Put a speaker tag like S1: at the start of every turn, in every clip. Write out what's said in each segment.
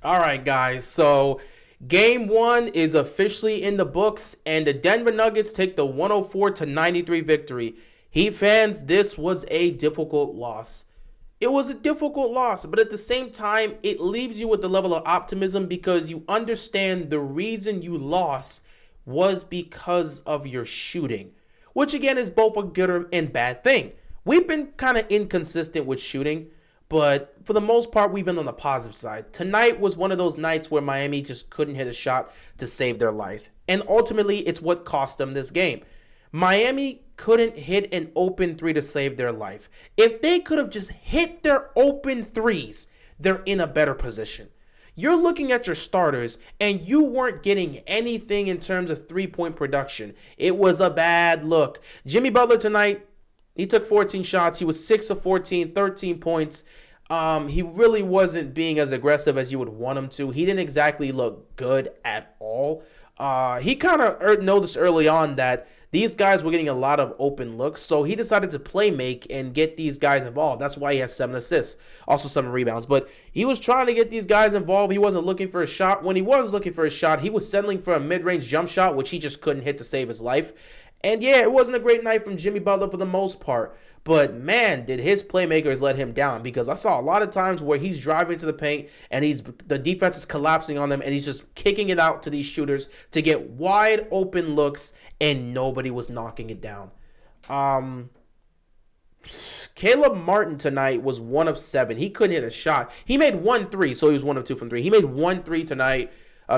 S1: All right, guys. So, game one is officially in the books, and the Denver Nuggets take the 104-93 victory. Heat fans, this was a difficult loss. It was a difficult loss, but at the same time, it leaves you with the level of optimism because you understand the reason you lost was because of your shooting, which again is both a good and bad thing. We've been kind of inconsistent with shooting, but for the most part, we've been on the positive side. Tonight was one of those nights where Miami just couldn't hit a shot to save their life. And ultimately, it's what cost them this game. Miami couldn't hit an open three to save their life. If they could have just hit their open threes, they're in a better position. You're looking at your starters and you weren't getting anything in terms of 3-point production. It was a bad look. Jimmy Butler tonight, he took 14 shots. He was 6 of 14, 13 points. He really wasn't being as aggressive as you would want him to. He didn't exactly look good at all. He kind of noticed early on that these guys were getting a lot of open looks, so he decided to play make and get these guys involved. That's why he has 7 assists, also 7 rebounds. But he was trying to get these guys involved. He wasn't looking for a shot. When he was looking for a shot, he was settling for a mid-range jump shot, which he just couldn't hit to save his life. And yeah, it wasn't a great night from Jimmy Butler for the most part. But man, did his playmakers let him down, because I saw a lot of times where he's driving to the paint and the defense is collapsing on them and he's just kicking it out to these shooters to get wide open looks and nobody was knocking it down. Caleb Martin tonight was 1 of 7. He couldn't hit a shot. He made 1 3, so he was 1 of 2 from 3. He made 1 3 tonight.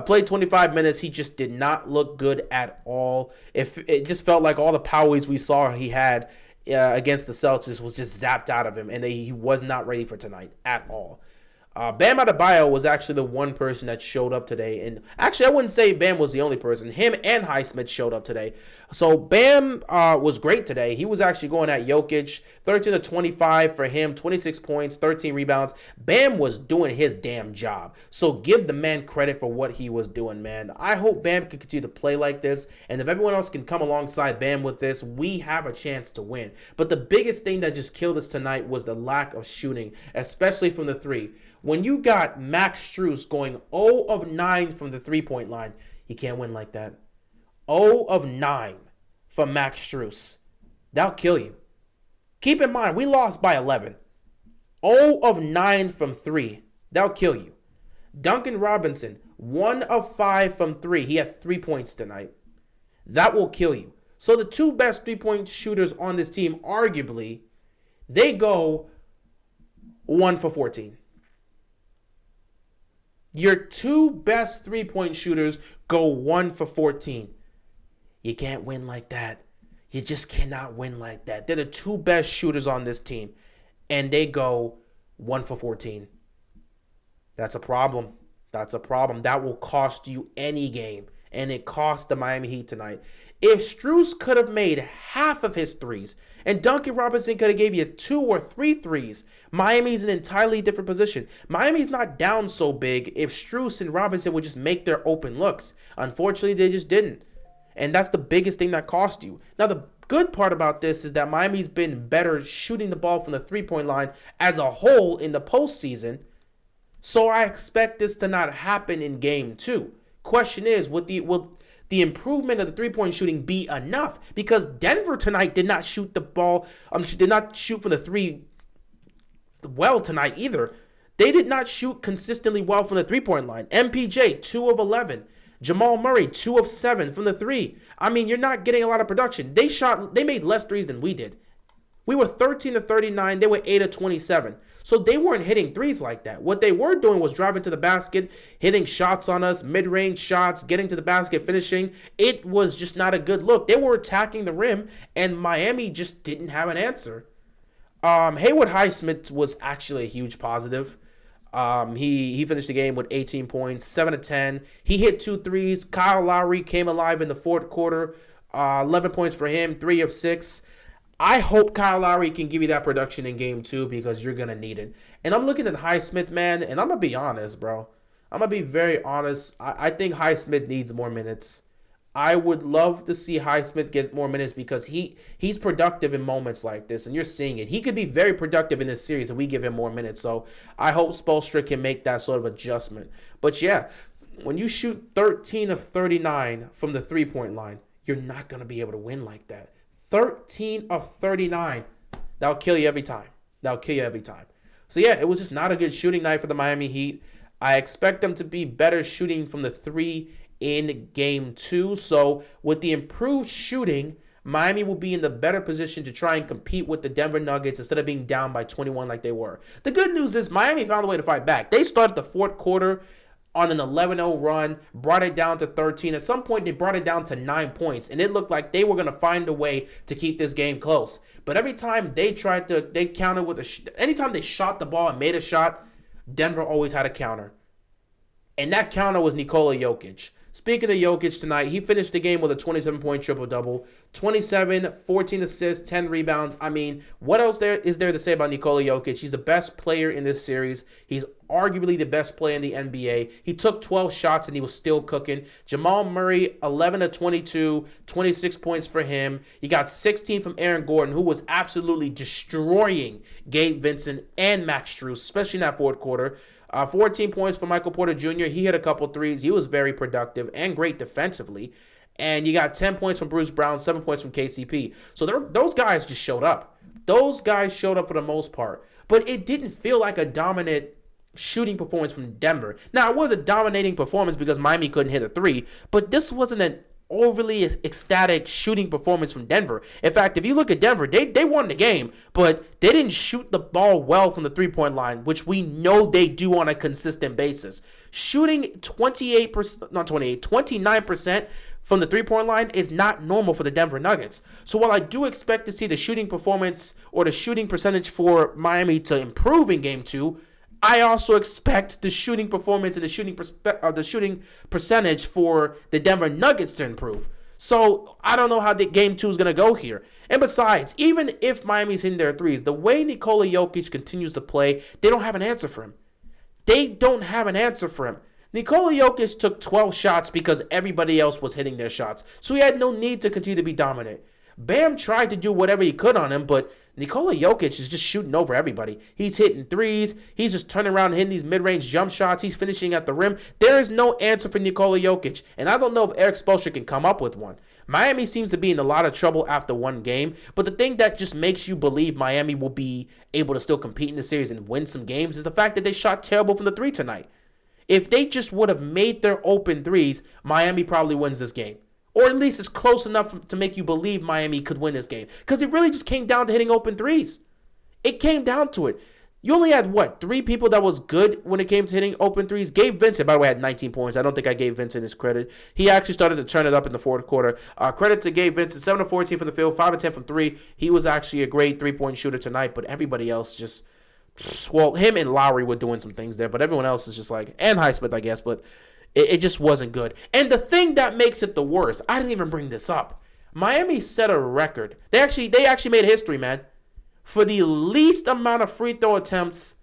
S1: Played 25 minutes. He just did not look good at all. It just felt like all the powers we saw he had against the Celtics was just zapped out of him, and he was not ready for tonight at all. Bam Adebayo was actually the one person that showed up today. And actually, I wouldn't say Bam was the only person. Him and Highsmith showed up today. So Bam was great today. He was actually going at Jokic. 13 to 25 for him, 26 points, 13 rebounds. Bam was doing his damn job. So give the man credit for what he was doing, man. I hope Bam can continue to play like this. And if everyone else can come alongside Bam with this, we have a chance to win. But the biggest thing that just killed us tonight was the lack of shooting, especially from the three. When you got Max Strus going 0 of 9 from the three-point line, you can't win like that. 0 of 9 from Max Strus. That'll kill you. Keep in mind, we lost by 11. 0 of 9 from 3. That'll kill you. Duncan Robinson, 1 of 5 from 3. He had 3 points tonight. That will kill you. So the two best three-point shooters on this team, arguably, they go 1 for 14. Your two best three-point shooters go 1 for 14. You can't win like that. You just cannot win like that. They're the two best shooters on this team, and they go 1 for 14. That's a problem. That's a problem. That will cost you any game, and it cost the Miami Heat tonight. If Strus could have made half of his threes, and Duncan Robinson could have gave you 2 or 3 threes, Miami's in an entirely different position. Miami's not down so big if Strus and Robinson would just make their open looks. Unfortunately, they just didn't. And that's the biggest thing that cost you. Now, the good part about this is that Miami's been better shooting the ball from the three-point line as a whole in the postseason. So I expect this to not happen in game 2. Question is, will the improvement of the three-point shooting be enough? Because Denver tonight did not shoot the ball, did not shoot from the three well tonight either. They did not shoot consistently well from the three-point line. MPJ, 2 of 11. Jamal Murray, 2 of 7 from the three. I mean, you're not getting a lot of production. They made less threes than we did. We were 13 to 39. They were 8 of 27. So they weren't hitting threes like that. What they were doing was driving to the basket, hitting shots on us, mid-range shots, getting to the basket, finishing. It was just not a good look. They were attacking the rim, and Miami just didn't have an answer. Haywood Highsmith was actually a huge positive. He finished the game with 18 points, 7 of 10. He hit 2 threes. Kyle Lowry came alive in the fourth quarter. 11 points for him, 3 of 6. I hope Kyle Lowry can give you that production in game 2 because you're going to need it. And I'm looking at Highsmith, man, and I'm going to be honest, bro. I'm going to be very honest. I think Highsmith needs more minutes. I would love to see Highsmith get more minutes because he's productive in moments like this, and you're seeing it. He could be very productive in this series if we give him more minutes. So I hope Spoelstra can make that sort of adjustment. But yeah, when you shoot 13 of 39 from the three-point line, you're not going to be able to win like that. 13 of 39. That'll kill you every time. That'll kill you every time. So yeah, it was just not a good shooting night for the Miami Heat. I expect them to be better shooting from the three in game 2. So with the improved shooting, Miami will be in the better position to try and compete with the Denver Nuggets instead of being down by 21 like they were. The good news is Miami found a way to fight back. They started the fourth quarter on an 11-0 run, brought it down to 13. At some point, they brought it down to 9 points, and it looked like they were going to find a way to keep this game close. But every time they countered with anytime they shot the ball and made a shot, Denver always had a counter. And that counter was Nikola Jokic. Speaking of Jokic tonight, he finished the game with a 27-point triple-double, 27, 14 assists, 10 rebounds. I mean, what else is there to say about Nikola Jokic? He's the best player in this series. He's arguably the best player in the NBA. He took 12 shots and he was still cooking. Jamal Murray, 11 of 22, 26 points for him. You got 16 from Aaron Gordon, who was absolutely destroying Gabe Vincent and Max Strus, especially in that fourth quarter. 14 points for Michael Porter Jr. He hit a couple threes. He was very productive and great defensively. And you got 10 points from Bruce Brown, 7 points from KCP. So those guys just showed up. Those guys showed up for the most part. But it didn't feel like a dominant shooting performance from Denver. Now, it was a dominating performance because Miami couldn't hit a three. But this wasn't an overly ecstatic shooting performance from Denver. In fact, if you look at Denver, they won the game, but they didn't shoot the ball well from the three-point line, which we know they do on a consistent basis. Shooting 29% from the three-point line is not normal for the Denver Nuggets. So while I do expect to see the shooting performance or the shooting percentage for Miami to improve in game 2, I also expect the shooting performance and the shooting percentage for the Denver Nuggets to improve. So I don't know how the game 2 is going to go here. And besides, even if Miami's hitting their threes, the way Nikola Jokic continues to play, they don't have an answer for him. Nikola Jokic took 12 shots because everybody else was hitting their shots. So he had no need to continue to be dominant. Bam tried to do whatever he could on him, but Nikola Jokic is just shooting over everybody. He's hitting threes. He's just turning around and hitting these mid-range jump shots. He's finishing at the rim. There is no answer for Nikola Jokic, and I don't know if Eric Spoelstra can come up with one. Miami seems to be in a lot of trouble after one game, but the thing that just makes you believe Miami will be able to still compete in the series and win some games is the fact that they shot terrible from the three tonight. If they just would have made their open threes, Miami probably wins this game. Or at least it's close enough to make you believe Miami could win this game. Because it really just came down to hitting open threes. It came down to it. You only had, 3 people that was good when it came to hitting open threes? Gabe Vincent, by the way, had 19 points. I don't think I gave Vincent his credit. He actually started to turn it up in the fourth quarter. Credit to Gabe Vincent, 7 of 14 from the field, 5 of 10 from 3. He was actually a great three-point shooter tonight, but everybody else just... Well, him and Lowry were doing some things there, but everyone else is just like... And Highsmith, I guess, but... It just wasn't good. And the thing that makes it the worst, I didn't even bring this up. Miami set a record. They actually made history, man, for the least amount of free throw attempts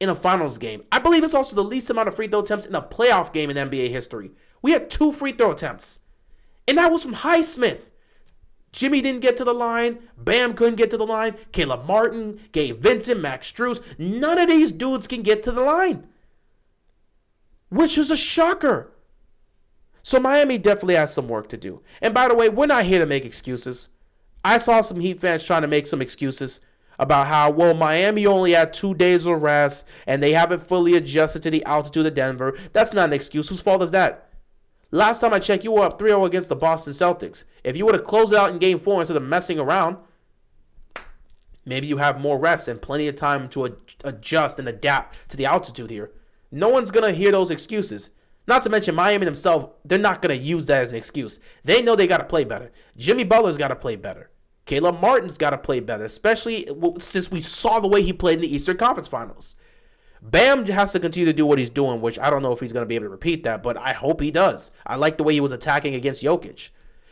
S1: in a finals game. I believe it's also the least amount of free throw attempts in a playoff game in NBA history. We had 2 free throw attempts. And that was from Highsmith. Jimmy didn't get to the line. Bam couldn't get to the line. Caleb Martin, Gabe Vincent, Max Strus. None of these dudes can get to the line. Which is a shocker. So Miami definitely has some work to do. And by the way, we're not here to make excuses. I saw some Heat fans trying to make some excuses about how, Miami only had 2 days of rest and they haven't fully adjusted to the altitude of Denver. That's not an excuse. Whose fault is that? Last time I checked, you were up 3-0 against the Boston Celtics. If you would have closed it out in Game 4 instead of messing around, maybe you have more rest and plenty of time to adjust and adapt to the altitude here. No one's going to hear those excuses. Not to mention Miami themselves, they're not going to use that as an excuse. They know they got to play better. Jimmy Butler's got to play better. Caleb Martin's got to play better, especially since we saw the way he played in the Eastern Conference Finals. Bam has to continue to do what he's doing, which I don't know if he's going to be able to repeat that, but I hope he does. I like the way he was attacking against Jokic.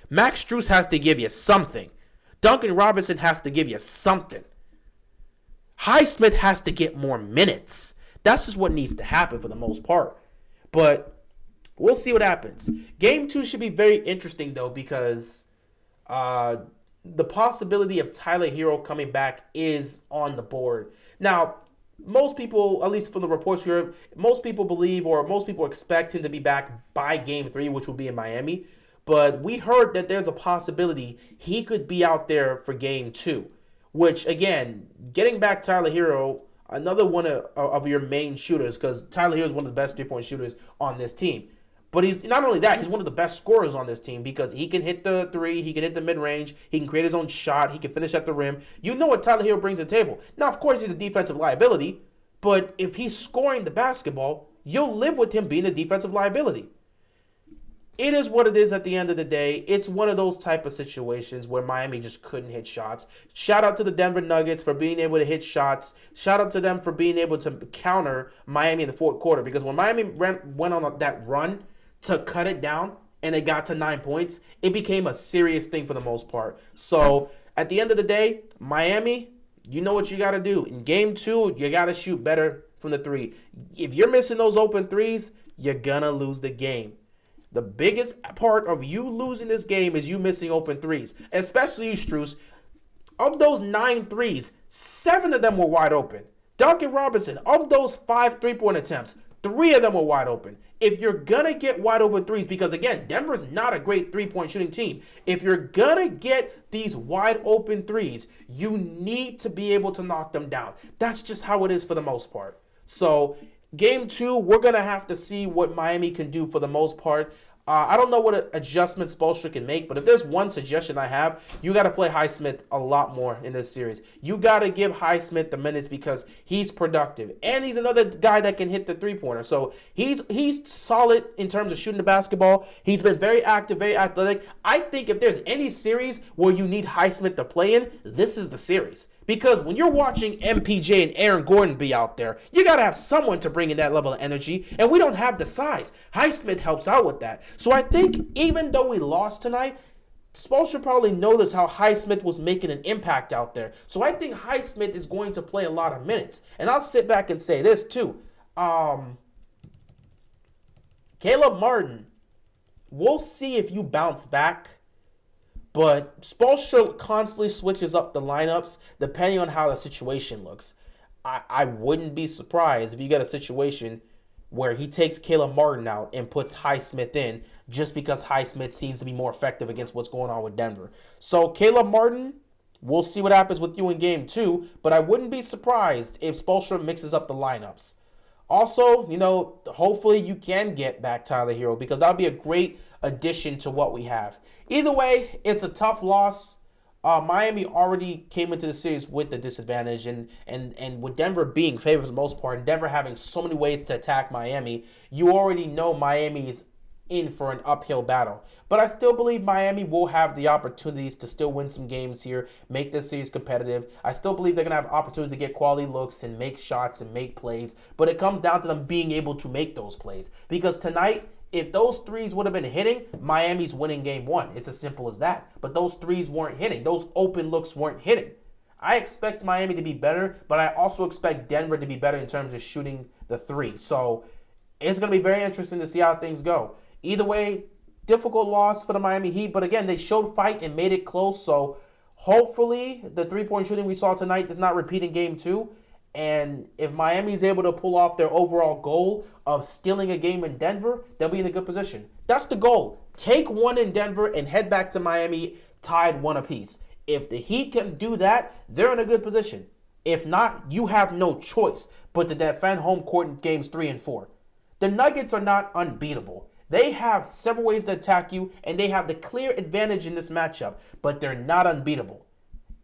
S1: Max Strus has to give you something. Duncan Robinson has to give you something. Highsmith has to get more minutes. That's just what needs to happen for the most part. But We'll see what happens. Game 2 should be very interesting, though, because the possibility of Tyler Hero coming back is on the board. Now, most people, at least from the reports we heard, most people believe or most people expect him to be back by Game 3, which will be in Miami. But we heard that there's a possibility he could be out there for Game 2, which, again, getting back Tyler Hero, another one of your main shooters, because Tyler Hero is one of the best three-point shooters on this team. But he's not only that, he's one of the best scorers on this team because he can hit the three, he can hit the mid-range, he can create his own shot, he can finish at the rim. You know what Tyler Hero brings to the table. Now, of course, he's a defensive liability, but if he's scoring the basketball, you'll live with him being a defensive liability. It is what it is at the end of the day. It's one of those type of situations where Miami just couldn't hit shots. Shout out to the Denver Nuggets for being able to hit shots. Shout out to them for being able to counter Miami in the fourth quarter because when Miami went on that run to cut it down and it got to 9 points, it became a serious thing for the most part. So at the end of the day, Miami, you know what you got to do. In Game 2, you got to shoot better from the three. If you're missing those open threes, you're going to lose the game. The biggest part of you losing this game is you missing open threes, especially you, Strus. Of those 9 threes, 7 of them were wide open. Duncan Robinson, of those 5 3-point attempts, 3 of them were wide open. If you're going to get wide open threes, because again, Denver's not a great 3-point shooting team. If you're going to get these wide open threes, you need to be able to knock them down. That's just how it is for the most part. So Game 2, we're going to have to see what Miami can do for the most part. I don't know what adjustments Spoelstra can make, but if there's one suggestion I have, you got to play Highsmith a lot more in this series. You got to give Highsmith the minutes because he's productive. And he's another guy that can hit the three-pointer. So he's solid in terms of shooting the basketball. He's been very active, very athletic. I think if there's any series where you need Highsmith to play in, this is the series. Because when you're watching MPJ and Aaron Gordon be out there, you got to have someone to bring in that level of energy, and we don't have the size. Highsmith helps out with that. So I think even though we lost tonight, Spoelstra probably noticed how Highsmith was making an impact out there. So I think Highsmith is going to play a lot of minutes. And I'll sit back and say this too. Caleb Martin, we'll see if you bounce back. But Spoelstra constantly switches up the lineups depending on how the situation looks. I wouldn't be surprised if you get a situation where he takes Caleb Martin out and puts Highsmith in just because Highsmith seems to be more effective against what's going on with Denver. So Caleb Martin, we'll see what happens with you in Game 2, but I wouldn't be surprised if Spoelstra mixes up the lineups. Also, hopefully you can get back Tyler Hero because that would be a great addition to what we have. Either way, it's a tough loss. Miami already came into the series with the disadvantage, and with Denver being favored for the most part, and Denver having so many ways to attack Miami, you already know Miami is in for an uphill battle. But I still believe Miami will have the opportunities to still win some games here, make this series competitive. I still believe they're going to have opportunities to get quality looks and make shots and make plays, but it comes down to them being able to make those plays. Because tonight, if those threes would have been hitting, Miami's winning Game 1. It's as simple as that. But those threes weren't hitting. Those open looks weren't hitting. I expect Miami to be better, but I also expect Denver to be better in terms of shooting the three. So it's going to be very interesting to see how things go. Either way, difficult loss for the Miami Heat. But again, they showed fight and made it close. So hopefully the three-point shooting we saw tonight does not repeat in Game 2. And if Miami's able to pull off their overall goal of stealing a game in Denver, they'll be in a good position. That's the goal. Take one in Denver and head back to Miami tied 1 apiece. If the Heat can do that, they're in a good position. If not, you have no choice but to defend home court in Games 3 and 4. The Nuggets are not unbeatable. They have several ways to attack you, and they have the clear advantage in this matchup, but they're not unbeatable.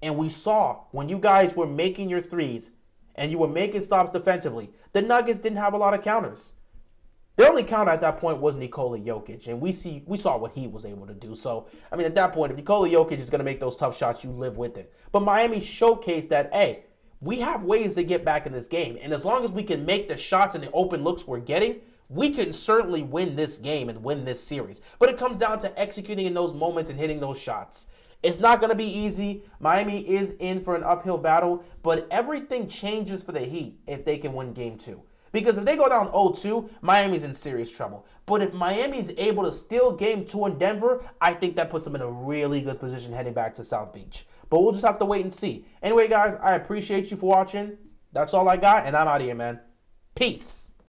S1: And we saw when you guys were making your threes, and you were making stops defensively, the Nuggets didn't have a lot of counters. Their only counter at that point was Nikola Jokic, and we saw what he was able to do. So, at that point, if Nikola Jokic is going to make those tough shots, you live with it. But Miami showcased that, hey, we have ways to get back in this game, and as long as we can make the shots and the open looks we're getting, we can certainly win this game and win this series. But it comes down to executing in those moments and hitting those shots. It's not going to be easy. Miami is in for an uphill battle, but everything changes for the Heat if they can win Game 2. Because if they go down 0-2, Miami's in serious trouble. But if Miami's able to steal game 2 in Denver, I think that puts them in a really good position heading back to South Beach. But we'll just have to wait and see. Anyway, guys, I appreciate you for watching. That's all I got, and I'm out of here, man. Peace.